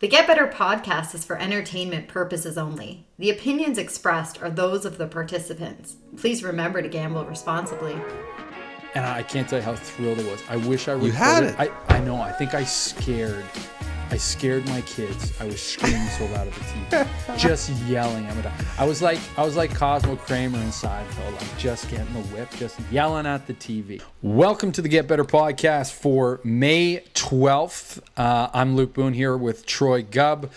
The Get Better podcast is for entertainment purposes only. The opinions expressed are those of the participants. Please remember to gamble responsibly. And I can't tell you how thrilled I was. I wish I recorded. You had it. I know. I think I scared my kids. I was screaming so loud at the TV, just yelling. I was like Cosmo Kramer in Seinfeld, like just getting the whip, just yelling at the TV. Welcome to the Get Better podcast for May 12th. I'm Luke Boone here with Troy Gubb.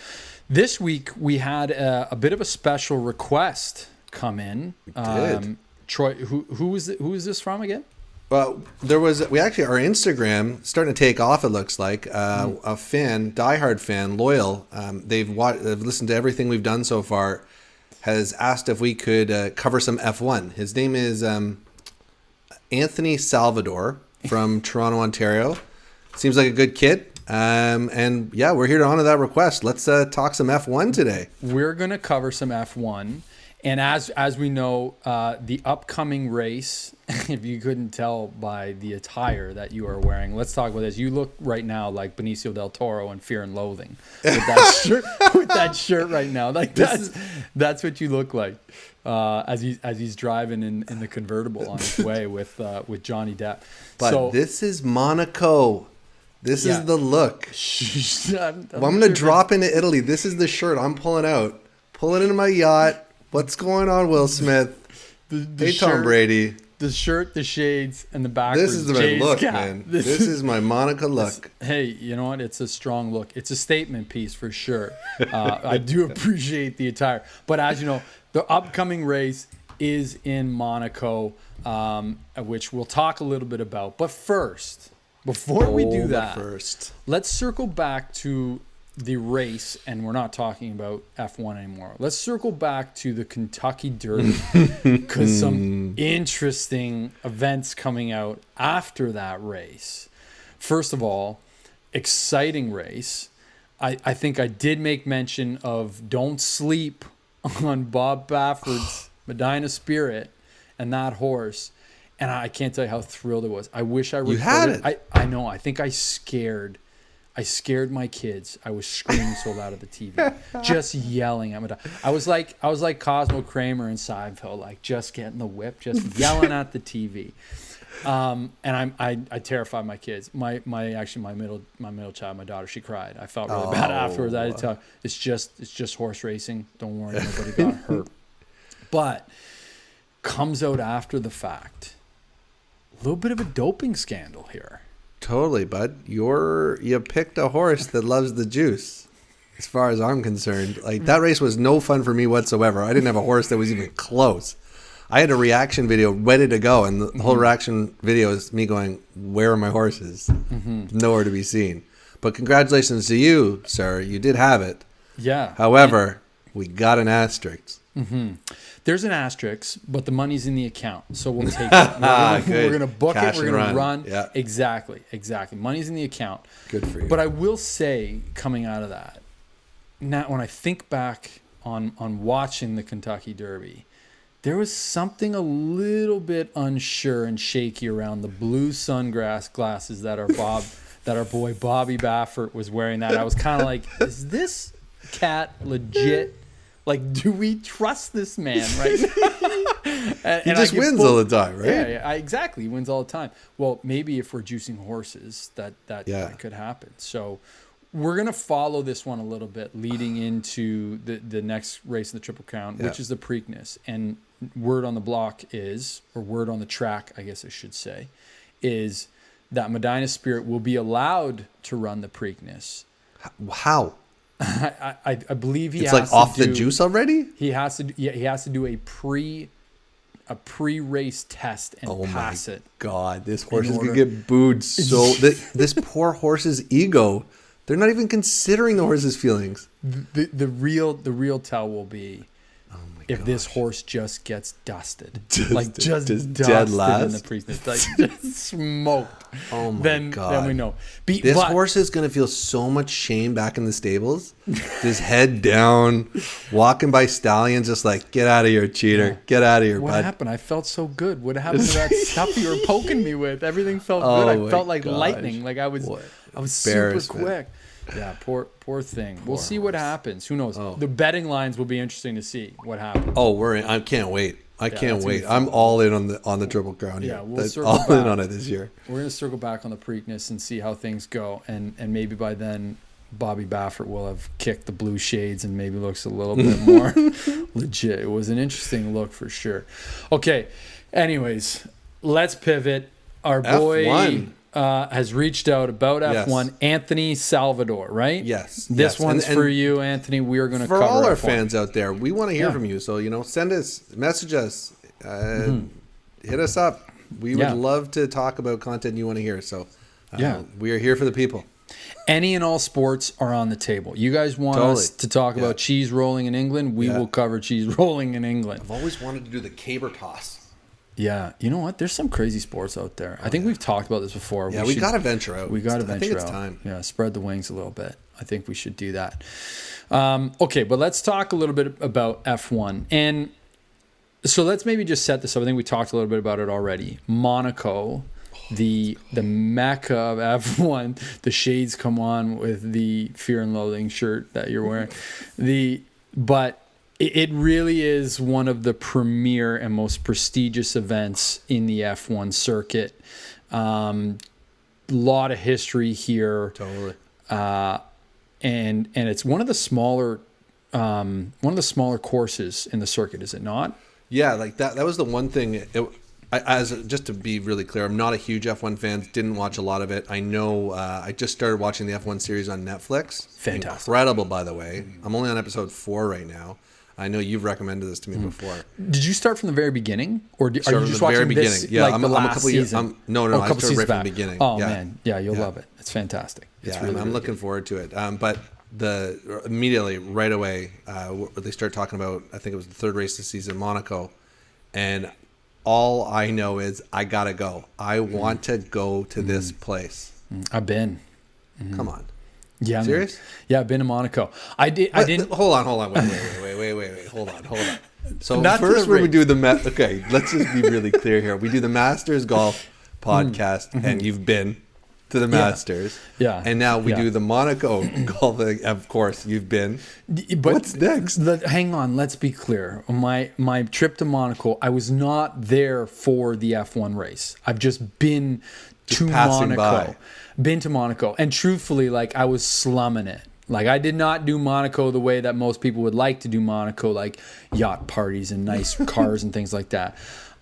This week we had a bit of a special request come in. We did. Troy, who is this from again? Well, we actually, our Instagram starting to take off, it looks like. A fan, diehard fan, loyal, they've listened to everything we've done so far, has asked if we could cover some F1. His name is Anthony Salvador from Toronto, Ontario. Seems like a good kid. And yeah, we're here to honor that request. Let's talk some F1 today. We're going to cover some F1. And as we know, the upcoming race, if you couldn't tell by the attire that you are wearing, let's talk about this. You look right now like Benicio del Toro in Fear and Loathing with that shirt right now. Like that's what you look like as he's driving in the convertible on his way with Johnny Depp. But this is Monaco. This is the look. I'm going to drop into Italy. This is the shirt I'm pulling out. Pulling into my yacht. What's going on, Will Smith? The hey, shirt, Tom Brady. The shirt, the shades, and the backwards. This is my look, man. This is my Monaco look. Hey, you know what? It's a strong look. It's a statement piece for sure. I do appreciate the attire. But as you know, the upcoming race is in Monaco, which we'll talk a little bit about. But first, before we do that, let's circle back to the race, and we're not talking about F1 anymore. Let's circle back to the Kentucky Derby because some interesting events coming out after that race. First of all, exciting race. I think I did make mention of don't sleep on Bob Baffert's Medina Spirit and that horse. And I can't tell you how thrilled I was. I wish I recorded. You had it. I know. I think I scared my kids. I was screaming so loud at the TV, just yelling. I was like Cosmo Kramer in Seinfeld, like just getting the whip, just yelling at the TV. And I terrified my kids. My middle child, my daughter, she cried. I felt really bad afterwards. I had to tell her, it's just horse racing. Don't worry, nobody got hurt. But comes out after the fact, a little bit of a doping scandal here. Totally, bud. You picked a horse that loves the juice, as far as I'm concerned. Like, that race was no fun for me whatsoever. I didn't have a horse that was even close. I had a reaction video ready to go, and the whole reaction video is me going, where are my horses? Nowhere to be seen. But congratulations to you, sir. You did have it. Yeah. However, we got an asterisk. There's an asterisk, but the money's in the account, so we'll take it. We're going to book Cash it. We're going to run. Yeah. Exactly. Money's in the account. Good for you. But I will say, coming out of that, now when I think back on watching the Kentucky Derby, there was something a little bit unsure and shaky around the blue glasses that our boy Bobby Baffert was wearing. That I was kind of like, is this cat legit? Like, do we trust this man right now? He just wins all the time, right? Yeah, exactly. He wins all the time. Well, maybe if we're juicing horses, that could happen. So we're going to follow this one a little bit leading into the next race in the Triple Crown, which is the Preakness. And word on the block is, or word on the track, I guess I should say, is that Medina Spirit will be allowed to run the Preakness. How? I believe he it's has like off the juice already. He has to. Yeah, he has to do a pre-race test and pass it. God, this horse is gonna get booed. So this poor horse's ego. They're not even considering the horse's feelings. The real tell will be if this horse just gets dusted, just dusted dead last in the Preakness, like just smoked. Oh my God! Then we know. This horse is gonna feel so much shame back in the stables. His head down, walking by stallions, just like, get out of here, cheater! Yeah. Get out of here, What bud. happened? I felt so good. What happened to that stuff you were poking me with? Everything felt good. I felt like lightning. Like I was super quick. Yeah, poor thing. We'll see what happens. Who knows? Oh. The betting lines will be interesting to see what happens. Oh, we're in. I can't wait. I can't that's wait. gonna be I'm all in on the Triple Crown here. Yeah, we'll That's circle all in back. on it this year. We're gonna circle back on the Preakness and see how things go, and maybe by then Bobby Baffert will have kicked the blue shades and maybe looks a little bit more legit. It was an interesting look for sure. Okay, anyways, let's pivot. Our boy F1. Has reached out about F1. Yes. Anthony Salvador, right? Yes. This yes. one's And for you, Anthony. We are going to for cover all our F1. fans out there, we want to hear Yeah. from you. So, send us, message us, hit us up. We would Yeah. love to talk about content you want to hear. So, Yeah. we are here for the people. Any and all sports are on the table. You guys want us Totally. to talk Yeah. about cheese rolling in England? We Yeah. will cover cheese rolling in England. I've always wanted to do the caber toss. Yeah. You know what? There's some crazy sports out there. I think we've talked about this before. Yeah, we got to venture out. We got to venture out. I think it's time. Yeah, spread the wings a little bit. I think we should do that. Okay, but let's talk a little bit about F1. And so let's maybe just set this up. I think we talked a little bit about it already. Monaco, the mecca of F1. The shades come on with the Fear and Loathing shirt that you're wearing. But it really is one of the premier and most prestigious events in the F1 circuit. Lot of history here. Totally. And it's one of the smaller courses in the circuit, is it not? Yeah, like that was the one thing. Just to be really clear, I'm not a huge F1 fan. Didn't watch a lot of it. I know I just started watching the F1 series on Netflix. Fantastic. Incredible, by the way. I'm only on episode 4 right now. I know you've recommended this to me before. Did you start from the very beginning, or are you Started just from the watching very this? beginning. Yeah, like I'm the a last couple years. season? No, Oh, I a couple started seasons right from back. the beginning. Oh Yeah. man, yeah, you'll Yeah. love it. It's fantastic. It's Yeah, really, I'm really looking good. forward to it. But immediately right away, they start talking about, I think it was the third race this season, Monaco, and all I know is I gotta go. I want to go to this place. I've been. Come on. Yeah. man. Serious? Yeah, I've been to Monaco. I didn't. Hold on. Wait. Hold on. So Not to first the when we race. do okay, let's just be really clear here. We do the Masters Golf podcast, and you've been to the Masters. Yeah. And now we Yeah. do the Monaco Golf, of course, you've been. But What's next? Hang on, let's be clear. My trip to Monaco, I was not there for the F1 race. I've just been to passing Monaco. by. Been to Monaco. And truthfully, like, I was slumming it. Like, I did not do Monaco the way that most people would like to do Monaco, like yacht parties and nice cars and things like that.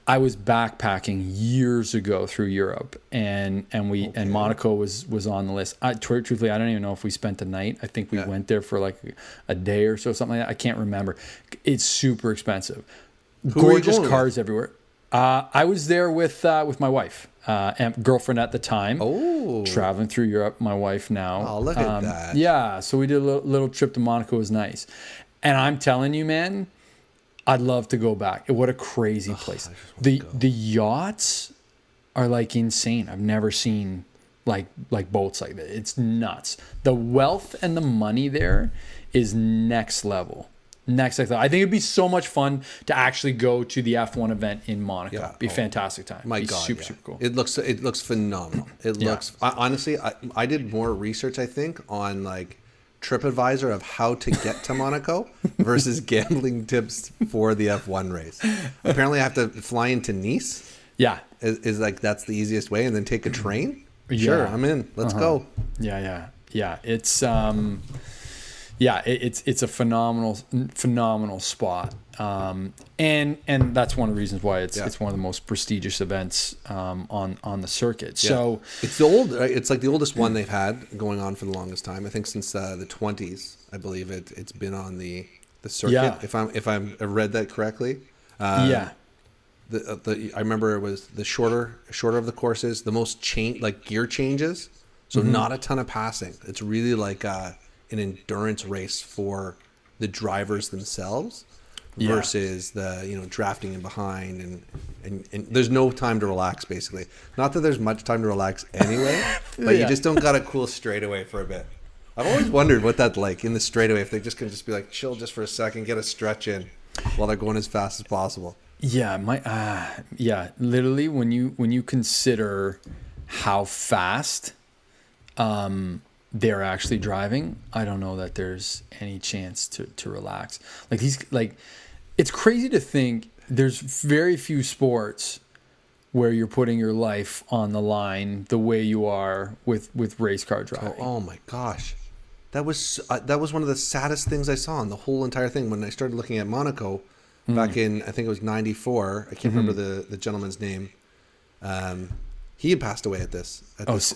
I was backpacking years ago through Europe, and Monaco was on the list. Truthfully, I don't even know if we spent the night. I think we went there for like a day or so, something like that. I can't remember. It's super expensive. Who were you Gorgeous going cars everywhere. I was there with my wife and girlfriend at the time. Oh. Traveling through Europe. My wife now. Oh, look at that. Yeah, so we did a little trip to Monaco. It was nice, and I'm telling you, man, I'd love to go back. What a crazy place. The yachts are like insane. I've never seen like boats like that. It's nuts. The wealth and the money there is next level. Next level. I think it'd be so much fun to actually go to the F1 event in Monaco. Yeah. Be a fantastic time. My be God, super, yeah. super cool. It looks phenomenal. Honestly, I did more research, I think, on like TripAdvisor of how to get to Monaco versus gambling tips for the F1 race. Apparently, I have to fly into Nice. Yeah. Is like that's the easiest way, and then take a train. Yeah. Sure, I'm in. Let's go. Yeah. It's it's a phenomenal spot. And that's one of the reasons why it's one of the most prestigious events on the circuit. So it's it's like the oldest one they've had going on for the longest time. I think since the 20s, I believe it's been on the circuit. Yeah. If I read that correctly. Yeah. I remember it was the shorter of the courses, the most gear changes. So not a ton of passing. It's really like an endurance race for the drivers themselves versus the drafting in behind and there's no time to relax, basically. Not that there's much time to relax anyway, but you just don't got a cool straightaway for a bit. I've always wondered what that's like in the straightaway, if they just can just be like chill just for a second, get a stretch in while they're going as fast as possible. Yeah, literally when you consider how fast they're actually driving, I don't know that there's any chance to relax. It's crazy to think there's very few sports where you're putting your life on the line the way you are with race car driving. Oh my gosh. That was one of the saddest things I saw in the whole entire thing when I started looking at Monaco back in, I think it was 94. I can't remember the gentleman's name. He had passed away at this course.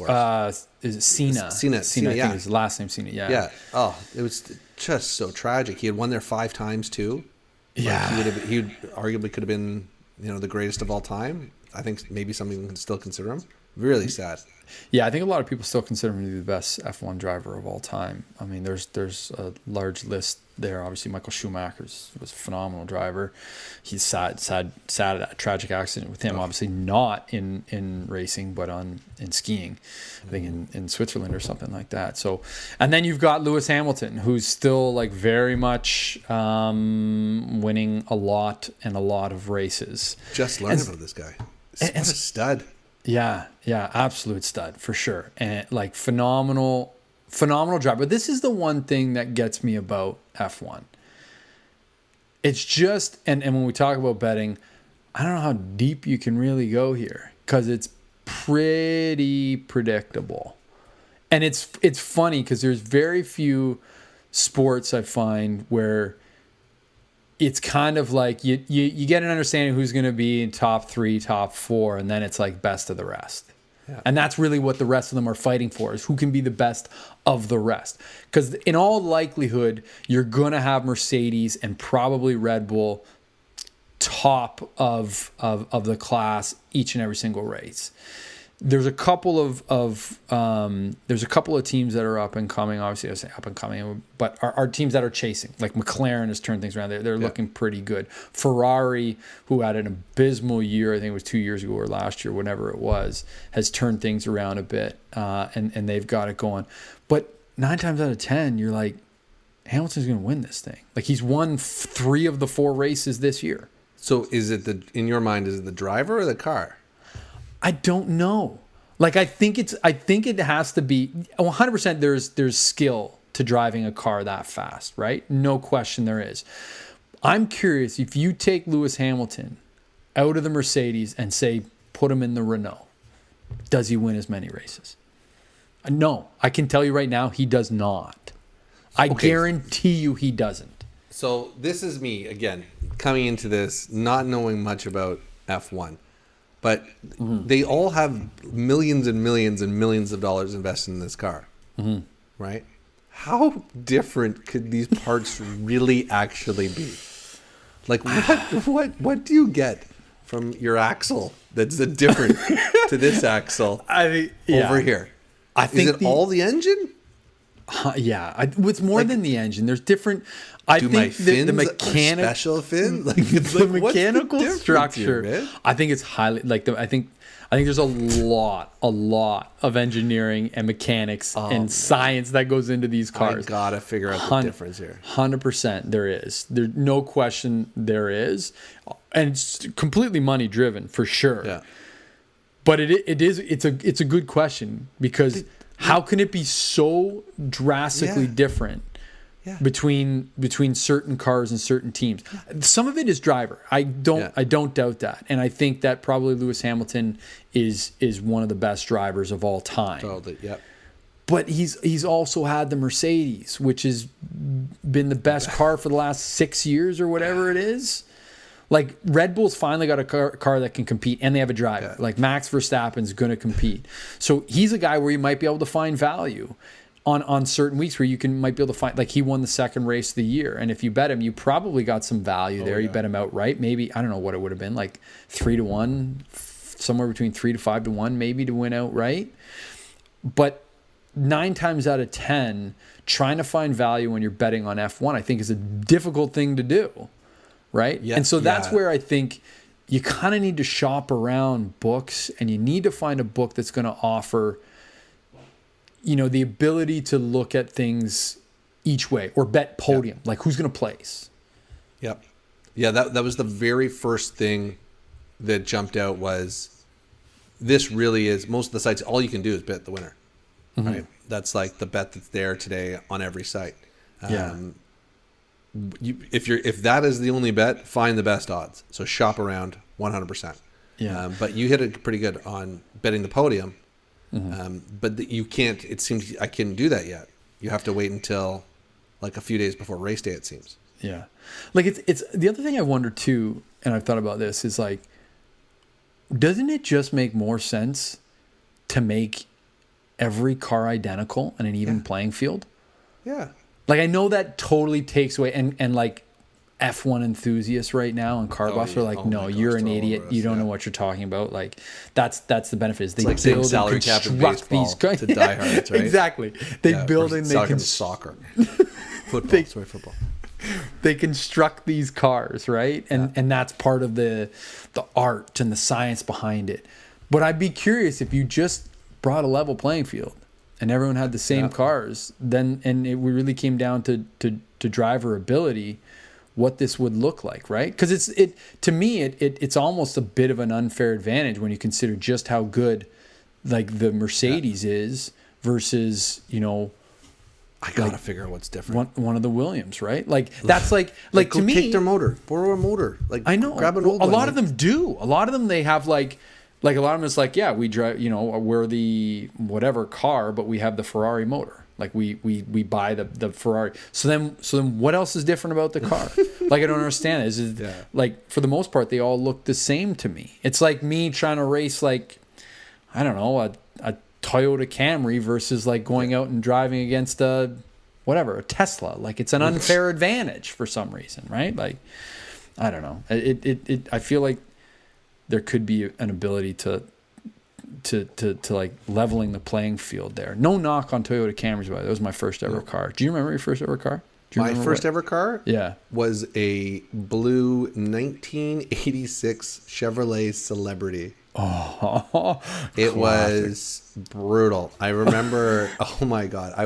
Is it Cena? Cena, I think yeah. his last name Cena. Yeah. Yeah. Oh, it was just so tragic. He had won there 5 times too. Yeah. He arguably could have been, the greatest of all time. I think maybe something can still consider him. Really sad. Yeah, I think a lot of people still consider him to be the best F1 driver of all time. I mean, there's a large list there. Obviously, Michael Schumacher was a phenomenal driver. He's sad tragic accident with him. Obviously, not in racing, but in skiing. I think in Switzerland or something like that. So, and then you've got Lewis Hamilton, who's still like very much winning a lot of races. Just learned about this guy. What a stud. Yeah, absolute stud for sure. And like phenomenal driver. But this is the one thing that gets me about F1. It's just, and when we talk about betting, I don't know how deep you can really go here because it's pretty predictable. And it's funny because there's very few sports I find where it's kind of like you get an understanding who's going to be in top 3, top 4, and then it's like best of the rest. Yeah. And that's really what the rest of them are fighting for, is who can be the best of the rest. Because in all likelihood, you're going to have Mercedes and probably Red Bull top of the class each and every single race. There's a couple of teams that are up and coming. Obviously, I say up and coming, but are teams that are chasing. Like McLaren has turned things around. They're looking pretty good. Ferrari, who had an abysmal year, I think it was 2 years ago or last year, whenever it was, has turned things around a bit, and they've got it going. But 9 times out of 10, you're like, Hamilton's going to win this thing. Like, he's won 3 of the 4 races this year. So in your mind, is it the driver or the car? I don't know. Like, I think it has to be 100%. There's skill to driving a car that fast, right? No question there is. I'm curious, if you take Lewis Hamilton out of the Mercedes and say put him in the Renault, does he win as many races? No, I can tell you right now, he does not. I guarantee you he doesn't. So this is me again coming into this not knowing much about F1. But they all have millions and millions and millions of dollars invested in this car, right? How different could these parts really actually be? Like, what do you get from your axle that's different to this axle over here? I think is it all the engine? It's more than the engine. There's different. I Do think my fins the mechanic, special fin, like the mechanical structure. Here, I think it's highly I think there's a lot of engineering and mechanics and science that goes into these cars. I gotta figure out the difference here. 100% there is. There's no question there is, and it's completely money driven for sure. Yeah. But it's a good question because how can it be so drastically different between certain cars and certain teams? Some of it is driver. I don't doubt that, and I think that probably Lewis Hamilton is one of the best drivers of all time. Totally, yep. But he's also had the Mercedes, which has been the best car for the last 6 years or whatever it is. Like, Red Bull's finally got a car that can compete, and they have a driver. Yeah. Like, Max Verstappen's going to compete. So he's a guy where you might be able to find value on certain weeks where might be able to find, like, he won the second race of the year. And if you bet him, you probably got some value there. You bet him outright. Maybe, I don't know what it would have been, like 3-1, somewhere between 3 to 5-1 maybe to win outright. But 9 times out of 10, trying to find value when you're betting on F1, I think is a difficult thing to do. Right? Yeah, and so that's where I think you kind of need to shop around books, and you need to find a book that's going to offer, the ability to look at things each way or bet podium, like who's going to place. Yep. Yeah, that was the very first thing that jumped out was this really is, most of the sites, all you can do is bet the winner. right? That's like the bet that's there today on every site. If that is the only bet, find the best odds. So shop around 100%. Yeah. But you hit it pretty good on betting the podium. But you can't. It seems I can't do that yet. You have to wait until like a few days before race day. It seems. Yeah. Like it's the other thing I wonder too, and I've thought about this, is like, doesn't it just make more sense to make every car identical and an even playing field? Yeah. Like, I know that totally takes away, and like F1 enthusiasts right now and car buffs are like, no, you're an idiot. You don't know what you're talking about. Like, that's the benefit. Is they like build salary and cap in construct baseball these cars to diehards, right? Exactly. They build and they can soccer, football. They construct these cars, right? And that's part of the art and the science behind it. But I'd be curious if you just brought a level playing field and everyone had the same cars, then and it really came down to driver ability, what this would look like, right? Because to me it's almost a bit of an unfair advantage when you consider just how good like the Mercedes is versus, you know, I gotta figure out what's different. One of the Williams, right? Like that's like go to me, take their motor, borrow a motor. Like I know grab an old a one. lot of them do. A lot of them they have like a lot of them is like, yeah, we drive, you know, we're the whatever car, but we have the Ferrari motor. Like we buy the Ferrari. So then what else is different about the car? Like I don't understand it. Is it like for the most part they all look the same to me. It's like me trying to race like I don't know, a Toyota Camry versus like going out and driving against a Tesla. Like it's an unfair advantage for some reason, right? Like I don't know. I feel like there could be an ability to like leveling the playing field there. No knock on Toyota Camrys, by the way. That was my first ever car. Do you remember your first ever car? My first ever car? Yeah. Was a blue 1986 Chevrolet Celebrity. Oh, it was brutal. I remember, oh my God, I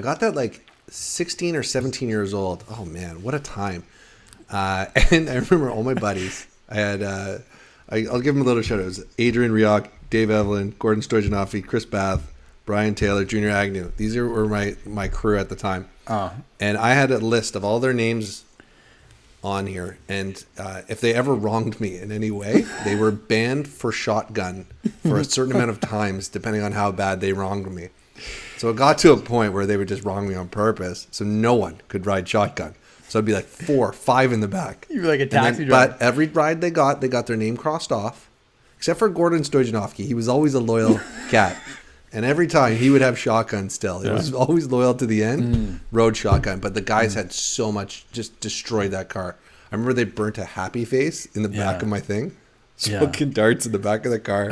got that like 16 or 17 years old. Oh man, what a time. And I remember all my buddies. I had, I'll give them a little shout out. It was Adrian Rioch, Dave Evelyn, Gordon Stojanofsky, Chris Bath, Brian Taylor, Junior Agnew. These were my crew at the time. And I had a list of all their names on here, and if they ever wronged me in any way, they were banned for shotgun for a certain amount of times, depending on how bad they wronged me. So it got to a point where they would just wrong me on purpose, so no one could ride shotgun. So it'd be like 4 or 5 in the back. You were like a taxi driver. But every ride they got their name crossed off, except for Gordon Stojanofsky. He was always a loyal cat. And every time he would have shotgun still. It was always loyal to the end, rode shotgun. But the guys had so much, just destroyed that car. I remember they burnt a happy face in the back of my thing. Smoking darts in the back of the car.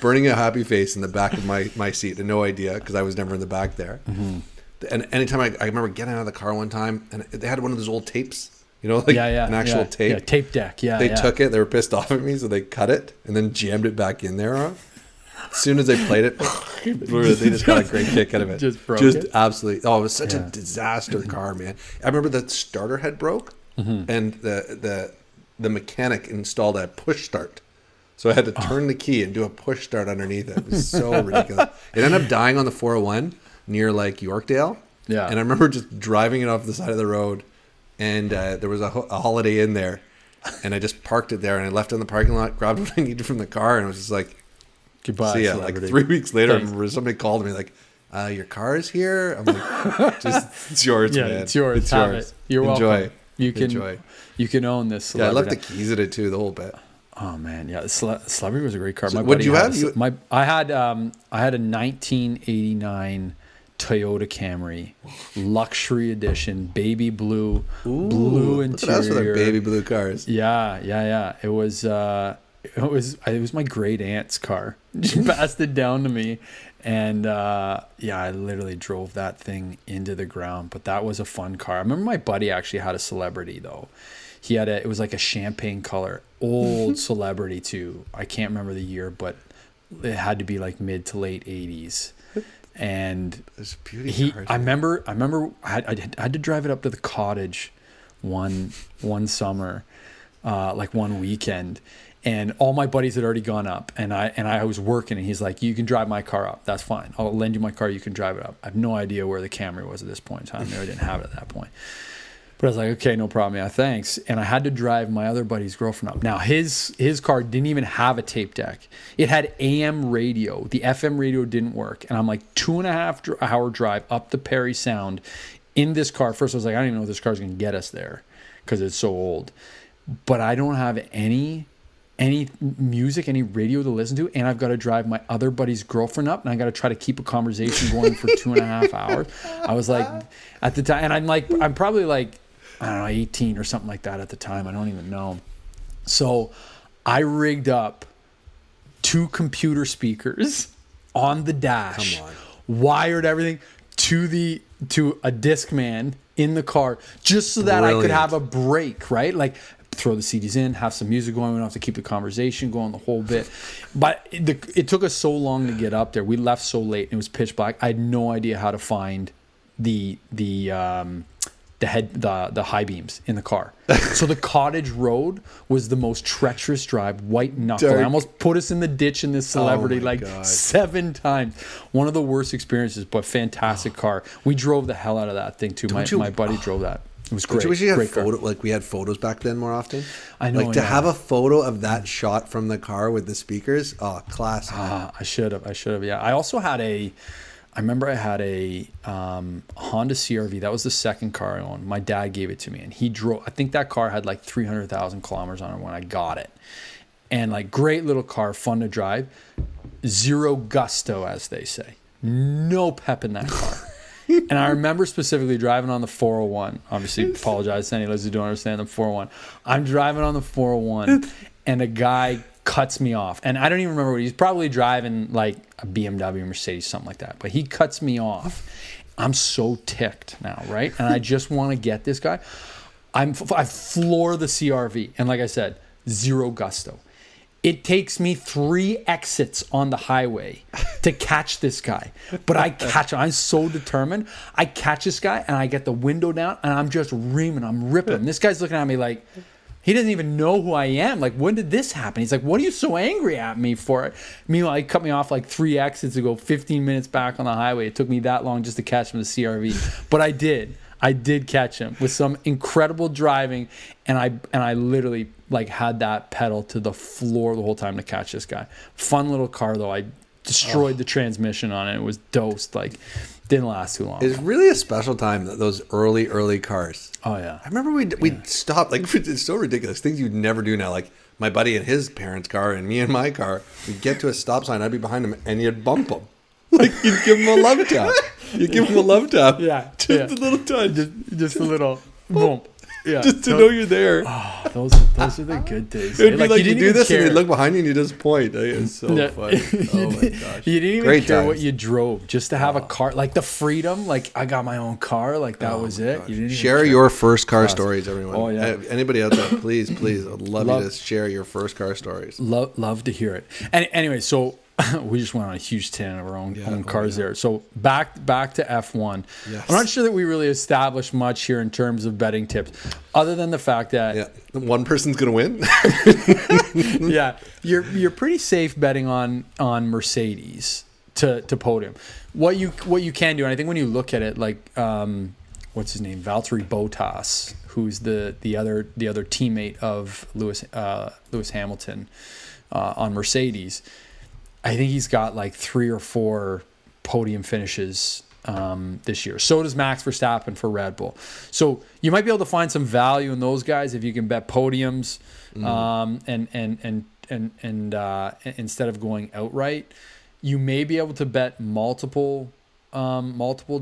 Burning a happy face in the back of my seat. And no idea, because I was never in the back there. And anytime I remember getting out of the car one time, and they had one of those old tapes. You know, like an actual tape. Yeah, tape deck, They took it, they were pissed off at me, so they cut it and then jammed it back in there. As soon as they played it, they just got a great kick out of it. Just broke it? Absolutely. Oh, it was such a disaster car, man. I remember the starter head broke, and the mechanic installed a push start. So I had to turn the key and do a push start underneath it. It was so ridiculous. It ended up dying on the 401 near like Yorkdale. Yeah. And I remember just driving it off the side of the road, and there was a Holiday Inn there, and I just parked it there, and I left it in the parking lot, grabbed what I needed from the car, and I was just like, goodbye. See ya. Like 3 weeks later, I remember somebody called me like, your car is here. I'm like, it's yours, man. It's yours. It's yours. You're welcome. Enjoy. You can own this Celebrity. Celebrity. I left the keys in it too, the whole bit. Oh man, yeah. Celebrity was a great car. So what did you have? I had a 1989 Toyota Camry, luxury edition, baby blue, blue interior. Look at us with our baby blue cars. Yeah. It was my great aunt's car. She passed it down to me, and I literally drove that thing into the ground. But that was a fun car. I remember my buddy actually had a Celebrity though. He had it was like a champagne color, old Celebrity too. I can't remember the year, but it had to be like mid to late 80s. And I remember I had to drive it up to the cottage one summer, like one weekend, And all my buddies had already gone up, and I was working, and he's like, "You can drive my car up. That's fine. I'll lend you my car. You can drive it up." I have no idea where the Camry was at this point in time. I didn't have it at that point. But I was like, "Okay, no problem. Yeah, thanks." And I had to drive my other buddy's girlfriend up. Now his car didn't even have a tape deck. It had AM radio. The FM radio didn't work. And I'm like 2.5 hour drive up the Perry Sound in this car. First I was like, I don't even know if this car's gonna get us there because it's so old. But I don't have any music, any radio to listen to, and I've got to drive my other buddy's girlfriend up, and I got to try to keep a conversation going for 2.5 hours. I was like, at the time, and I'm probably like, I don't know, 18 or something like that at the time. I don't even know. So I rigged up 2 computer speakers on the dash, wired everything to a Discman in the car, just so that I could have a break, right? Like, throw the CDs in, have some music going. We don't have to keep the conversation going the whole bit. But it took us so long to get up there. We left so late and it was pitch black. I had no idea how to find the high beams in the car. So the Cottage Road was the most treacherous drive, white knuckle. I almost put us in the ditch in this Celebrity 7 times. One of the worst experiences, but fantastic car. We drove the hell out of that thing too. My buddy drove that. It was great. Don't you wish you had we had photos back then more often? I know. Like to have a photo of that shot from the car with the speakers. Oh, classic. I should have. Yeah. I also had I remember I had a Honda CRV. That was the second car I owned. My dad gave it to me, and he drove. I think that car had like 300,000 kilometers on it when I got it. And like, great little car, fun to drive. Zero gusto, as they say. No pep in that car. And I remember specifically driving on the 401. Obviously, apologize to any listeners who don't understand the 401. I'm driving on the 401, and a guy cuts me off. And I don't even remember what he's probably driving, like a BMW, Mercedes, something like that. But he cuts me off. I'm so ticked now, right? And I just want to get this guy. I floor the CRV. And like I said, zero gusto. It takes me 3 exits on the highway to catch this guy. But I catch him. I'm so determined. I catch this guy, and I get the window down, and I'm just reaming. I'm ripping him. This guy's looking at me like, he doesn't even know who I am. Like, when did this happen? He's like, what are you so angry at me for? Meanwhile, he cut me off like 3 exits to go 15 minutes back on the highway. It took me that long just to catch him in the CRV. But I did. I did catch him with some incredible driving, and I literally like had that pedal to the floor the whole time to catch this guy. Fun little car though. I destroyed the transmission on it. It was dosed. Like, didn't last too long. It's really a special time, those early cars. Oh yeah. I remember we'd stop, like, it's so ridiculous. Things you'd never do now. Like my buddy and his parents' car and me and my car, we'd get to a stop sign, I'd be behind him, and you'd bump him. Like, you'd give him a love tap. You give him a love tap. Yeah. Just a little touch. Just a little boom. Yeah. Just to know you're there. Oh, those are the good days. It would be like you do this care. and you look behind you and you just point. It's so funny. Oh my gosh. You didn't even Great care times. what you drove. Just to have a car. Like the freedom. Like, I got my own car. Like, that was it. You didn't even share care. your first car stories, everyone. Oh, yeah. Anybody out there, please, I'd love you to share your first car stories. Love to hear it. And anyway, so we just went on a huge tangent of our own cars there. So back to F1. Yes. I'm not sure that we really established much here in terms of betting tips, other than the fact that one person's gonna win. you're pretty safe betting on Mercedes to podium. What you can do, and I think when you look at it, like what's his name, Valtteri Bottas, who's the other teammate of Lewis Hamilton on Mercedes. I think he's got like 3 or 4 podium finishes this year. So does Max Verstappen for Red Bull. So you might be able to find some value in those guys if you can bet podiums, and instead of going outright. You may be able to bet multiple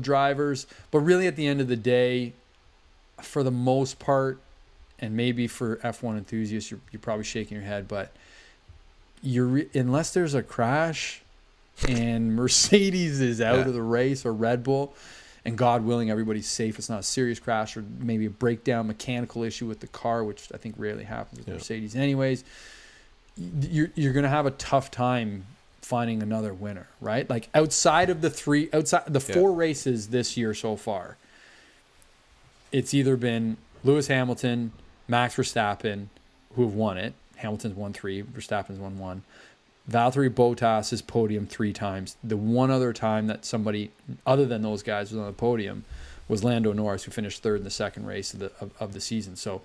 drivers, but really at the end of the day, for the most part, and maybe for F1 enthusiasts, you're probably shaking your head, but unless there's a crash and Mercedes is out of the race, or Red Bull, and God willing everybody's safe, it's not a serious crash or maybe a breakdown, mechanical issue with the car, which I think rarely happens with Mercedes anyways, you're going to have a tough time finding another winner, right? Like, outside of the 4 races this year so far, it's either been Lewis Hamilton, Max Verstappen, who have won it, Hamilton's won 3, Verstappen's won 1. Valtteri Bottas has podium 3 times. The one other time that somebody other than those guys was on the podium was Lando Norris, who finished 3rd in the second race of the season. So,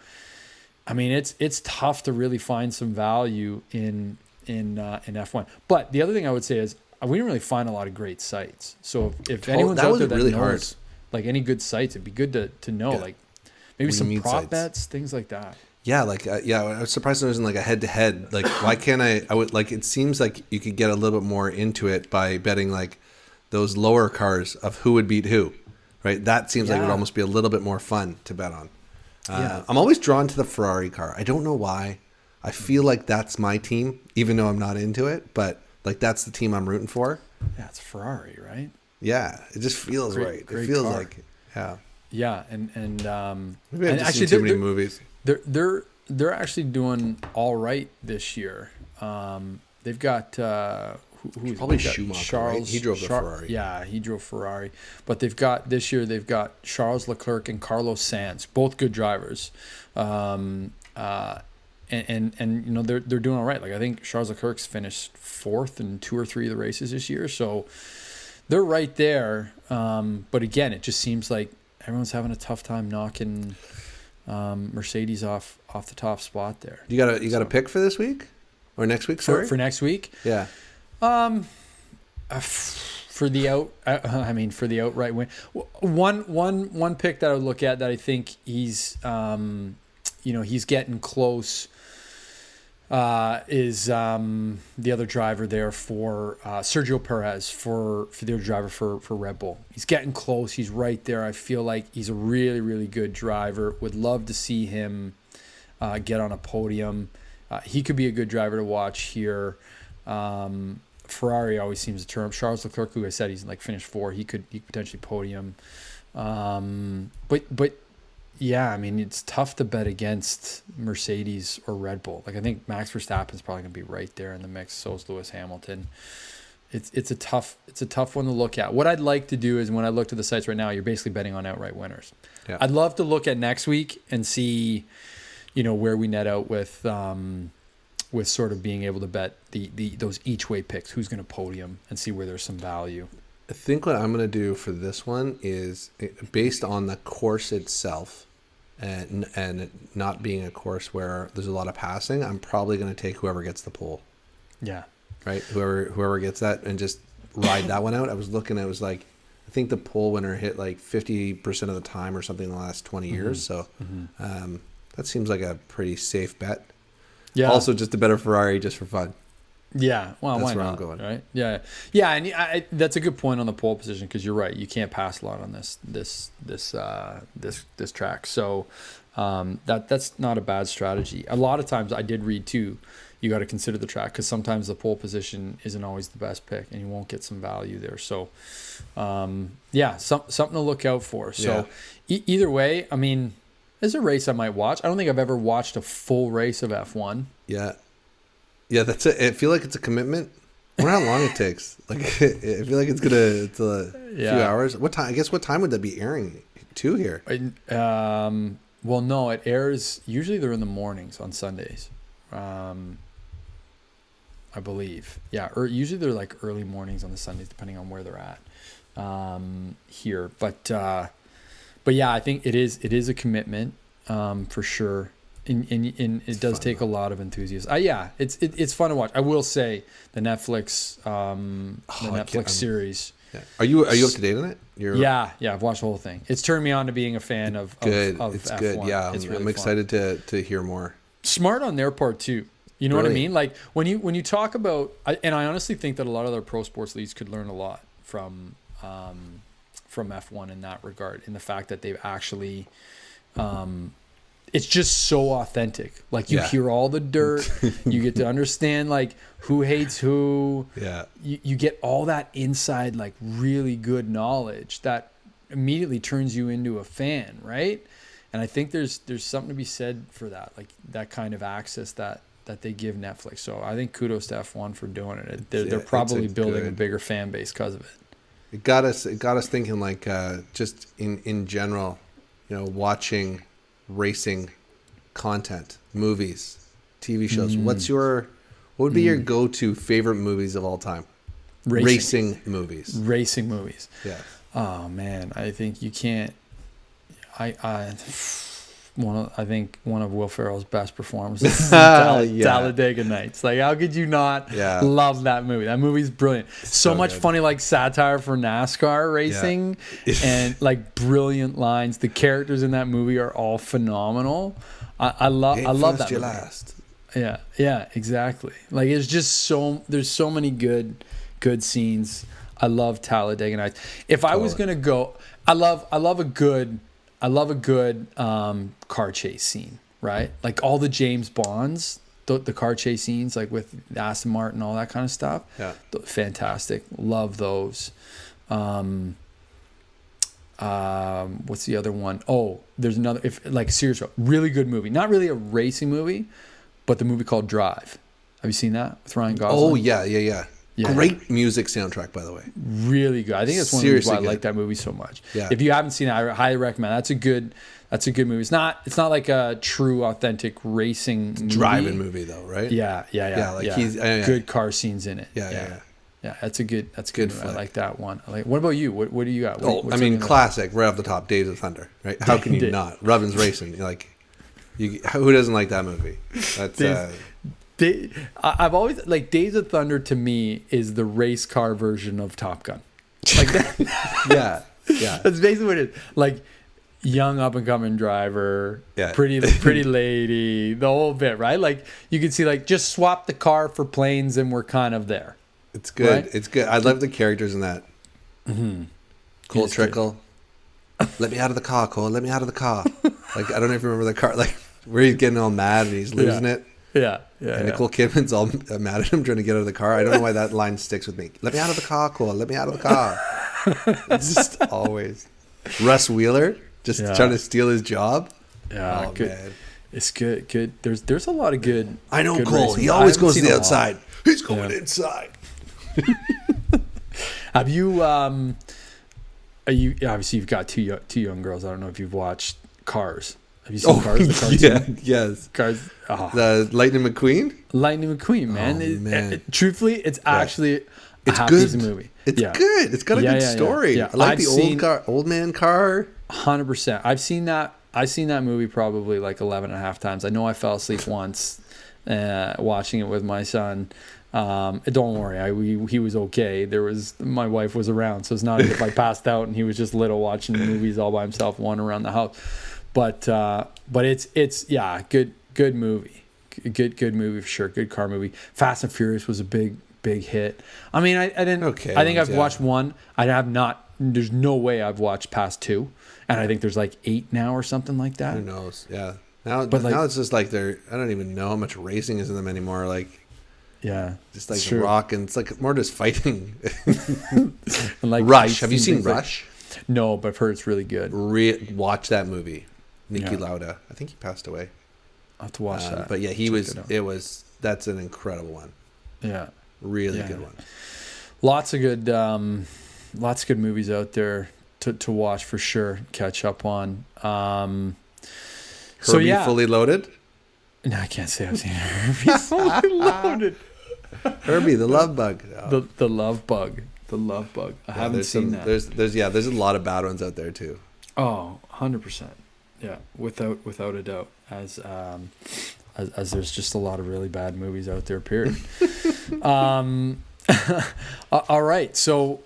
I mean, it's tough to really find some value in F1. But the other thing I would say is we didn't really find a lot of great sites. So if anyone's out there that really knows like any good sites, it'd be good to know, like maybe some prop sites. Bets, things like that. Yeah, like I was surprised there wasn't like a head-to-head. Like, why can't I would like. It seems like you could get a little bit more into it by betting like those lower cars of who would beat who, right? That seems like it would almost be a little bit more fun to bet on. I'm always drawn to the Ferrari car. I don't know why. I feel like that's my team, even though I'm not into it. But like that's the team I'm rooting for. Yeah, it's Ferrari, right? Yeah, it just feels right. It feels car. Like yeah, and maybe I've just seen too many movies. They're actually doing all right this year. They've got who's probably Schumacher. Charles, right? He drove the Ferrari. Yeah, he drove Ferrari. But they've got Charles Leclerc and Carlos Sainz, both good drivers. And you know they're doing all right. Like I think Charles Leclerc's finished 4th in 2 or 3 of the races this year, so they're right there. But again, it just seems like everyone's having a tough time knocking Mercedes off the top spot there. You got a pick for this week or next week? Sorry, for next week. Yeah. For the outright win. One pick that I would look at that I think he's he's getting close. Is the other driver there for Sergio Perez for the other driver for Red Bull. He's getting close. He's right there. I feel like he's a really, really good driver. Would love to see him get on a podium. He could be a good driver to watch here. Ferrari always seems to turn up. Charles Leclerc, who I said he's like finished 4, he could potentially podium. But yeah, I mean, it's tough to bet against Mercedes or Red Bull. Like I think Max Verstappen's probably going to be right there in the mix. So is Lewis Hamilton. It's a tough one to look at. What I'd like to do is when I look to the sites right now, you're basically betting on outright winners. Yeah. I'd love to look at next week and see, where we net out with sort of being able to bet those each way picks, who's going to podium, and see where there's some value. I think what I'm going to do for this one is based on the course itself and not being a course where there's a lot of passing, I'm probably going to take whoever gets the pole. Yeah. Right? Whoever gets that and just ride that one out. I was looking, it was like, I think the pole winner hit like 50% of the time or something in the last 20 years. So that seems like a pretty safe bet. Yeah. Also just a better Ferrari just for fun. Yeah, well, that's why where not, I'm going. Right? Yeah, and that's a good point on the pole position because you're right. You can't pass a lot on this track, so that's not a bad strategy. A lot of times, I did read too. You got to consider the track because sometimes the pole position isn't always the best pick, and you won't get some value there. So, something to look out for. So, either way, I mean, there's a race I might watch. I don't think I've ever watched a full race of F1. Yeah, that's it. I feel like it's a commitment. I wonder how long it takes. Like, I feel like it's a few hours. What time? I guess what time would that be airing to here? Well, no, it airs. Usually they're in the mornings on Sundays. I believe. Yeah, or usually they're like early mornings on the Sundays, depending on where they're at here. But yeah, I think it is a commitment for sure. And it does take a lot of enthusiasts. It's fun to watch. I will say the Netflix series. Yeah. Are you up to date on it? Yeah, I've watched the whole thing. It's turned me on to being a fan of it's F1. Good. Yeah, I'm excited to hear more. Smart on their part too. You know what I mean? Like when you talk about, and I honestly think that a lot of their pro sports leagues could learn a lot from F1 in that regard, in the fact that they've actually. It's just so authentic. Like you hear all the dirt, you get to understand like who hates who. Yeah. You get all that inside, like really good knowledge that immediately turns you into a fan, right? And I think there's something to be said for that, like that kind of access that they give Netflix. So I think kudos to F1 for doing it. They're probably building a bigger fan base because of it. It got us thinking like just in general, watching racing content, movies, TV shows. What would be your go-to favorite movies of all time? Racing movies. Racing movies. Yeah. Oh man, I think you can't. I think one of Will Ferrell's best performances is Talladega Nights. Like, how could you not love that movie? That movie's brilliant. So much good. funny, like satire for NASCAR racing, and like brilliant lines. The characters in that movie are all phenomenal. I love that movie. Last. Yeah, exactly. Like, it's just there's so many good scenes. I love Talladega Nights. If I was gonna go, I love a good car chase scene, right? Like all the James Bonds, the car chase scenes, like with Aston Martin, all that kind of stuff. Yeah, fantastic. Love those. What's the other one? Oh, there's another. Serious, really good movie. Not really a racing movie, but the movie called Drive. Have you seen that with Ryan Gosling? Oh yeah. Great music soundtrack, by the way. Really good. I think that's one of the reasons why I like that movie so much. Yeah. If you haven't seen it, I highly recommend. That's a good movie. It's not like a true, authentic racing movie. Driving movie though, right? Yeah. Good car scenes in it. Yeah. That's good. I like that one. What about you? What do you got? Classic right off the top, Days of Thunder. Right? How can you not? Robbins Racing. Who doesn't like that movie? That's. I've always Days of Thunder to me is the race car version of Top Gun. Like that. yeah. That's basically what it is. Like, young up and coming driver, pretty lady, the whole bit, right? Like, you can see just swap the car for planes and we're kind of there. It's good. Right? It's good. I love the characters in that. Mm-hmm. Cole Trickle. Let me out of the car, Cole. Let me out of the car. I don't know if you remember the car, where he's getting all mad and he's losing it. Yeah. And Nicole Kidman's all mad at him trying to get out of the car. I don't know why that line sticks with me. Let me out of the car, Cole. Let me out of the car. It's just always. Russ Wheeler just trying to steal his job. Yeah, good. Man. It's good. Good. There's a lot of good. I know good Cole. He always goes to the outside. He's going inside. Have you? Obviously you've got two young girls. I don't know if you've watched Cars. Have you seen Cars? The cartoon? Yes. Cars. The Lightning McQueen. Lightning McQueen, man. Man. Truthfully, it's actually it's a good movie. It's good. It's got a good story. Yeah. I like old man car. 100%. I've seen that movie probably 11 and a half times. I know I fell asleep once watching it with my son. Don't worry, he was okay. My wife was around, so it's not as if I passed out and he was just little watching the movies all by himself, wandering around the house. But it's good movie, good movie for sure. Good car movie. Fast and Furious was a big hit. I mean, I didn't. Okay, I think I've watched one. I have not. There's no way I've watched past two, and I think there's 8 now or something like that. Who knows? Yeah. Now it's just I don't even know how much racing is in them anymore. Just The Rock, and it's more just fighting. And Rush. Have you seen Rush? No, but I've heard it's really good. Watch that movie. Niki Lauda. I think he passed away. I'll have to watch that. But yeah, that's an incredible one. Yeah. Really good one. Lots of good movies out there to watch for sure. Catch up on. Herbie Fully Loaded? No, I can't say I've seen Herbie Fully Loaded. Herbie, the Love Bug. Oh. The Love Bug. The Love Bug. I haven't seen that. There's a lot of bad ones out there too. Oh, 100%. Yeah, without a doubt. As there's just a lot of really bad movies out there, period. All right, so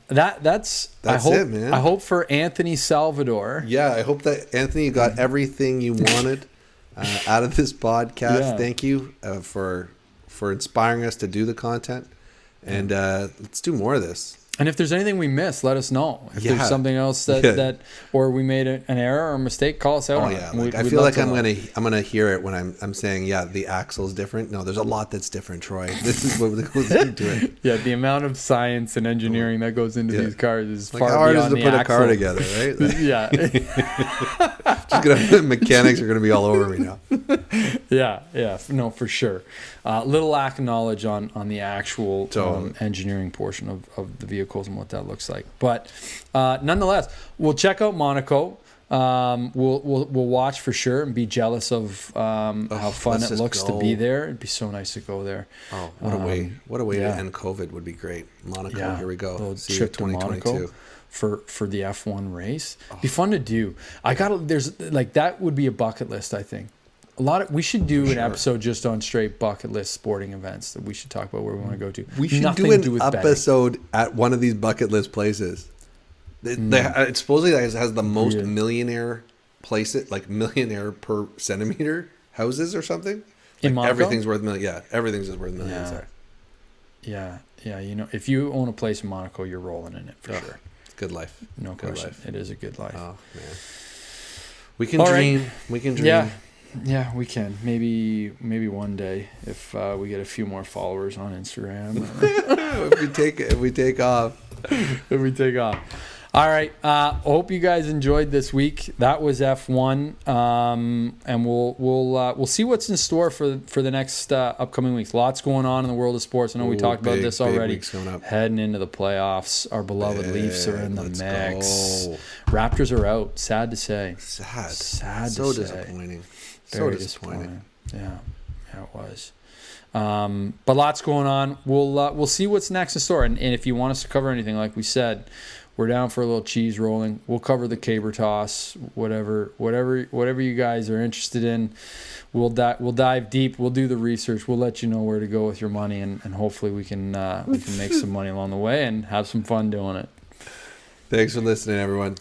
that's it, man. I hope for Anthony Salvador. Yeah, I hope that Anthony got everything you wanted out of this podcast. Yeah. Thank you for inspiring us to do the content, and let's do more of this. And if there's anything we missed, let us know. If there's something else that or we made an error or a mistake, call us out. Oh yeah, I feel like I'm gonna hear it when I'm saying the axle's different. No, there's a lot that's different, Troy. This is what goes into it. Yeah, the amount of science and engineering that goes into these cars is far how hard beyond is to put axle. a car together, right? Yeah. Mechanics are gonna be all over me now. Yeah, no, for sure. Little lack of knowledge on the actual engineering portion of the vehicles and what that looks like. But nonetheless, we'll check out Monaco. We'll watch for sure and be jealous of how fun let's it just looks to go. be there. It'd be so nice to go there. Oh, what a way! What a way yeah. to end COVID would be great. Monaco, Yeah, here we go. little See you trip to 2022. Monaco for the F1 race. Be fun to do. There's like that would be a bucket list. I think we should do an episode just on straight bucket list sporting events that we should talk about where we want to go to. We should Nothing do to an do with betting. episode at one of these bucket list places. It supposedly has the most Yeah. millionaire places, like millionaire per centimeter houses or something. In Like Monaco? everything's worth millions. Yeah, everything's just worth millions Yeah. there. Yeah. You know, if you own a place in Monaco, you're rolling in it for sure. It's good life. No Good question. life. It is a good life. Oh man, we can All right. dream. We can dream. Yeah, we can. Maybe one day if we get a few more followers on Instagram. if we take off. If we take off. All right. Hope you guys enjoyed this week. That was F1, and we'll see what's in store for the next upcoming weeks. Lots going on in the world of sports. I know we Ooh, talked about big, this big already. weeks coming up. Heading into the playoffs, our beloved Leafs are in the Let's mix. go. Raptors are out. Sad to say. Sad. to So say. disappointing. Very So disappointing. Yeah, it was. But lots going on. We'll see what's next in store. And if you want us to cover anything, like we said, we're down for a little cheese rolling. We'll cover the caber toss, whatever you guys are interested in. We'll dive deep. We'll do the research. We'll let you know where to go with your money, and hopefully we can make some money along the way and have some fun doing it. Thanks for listening, everyone.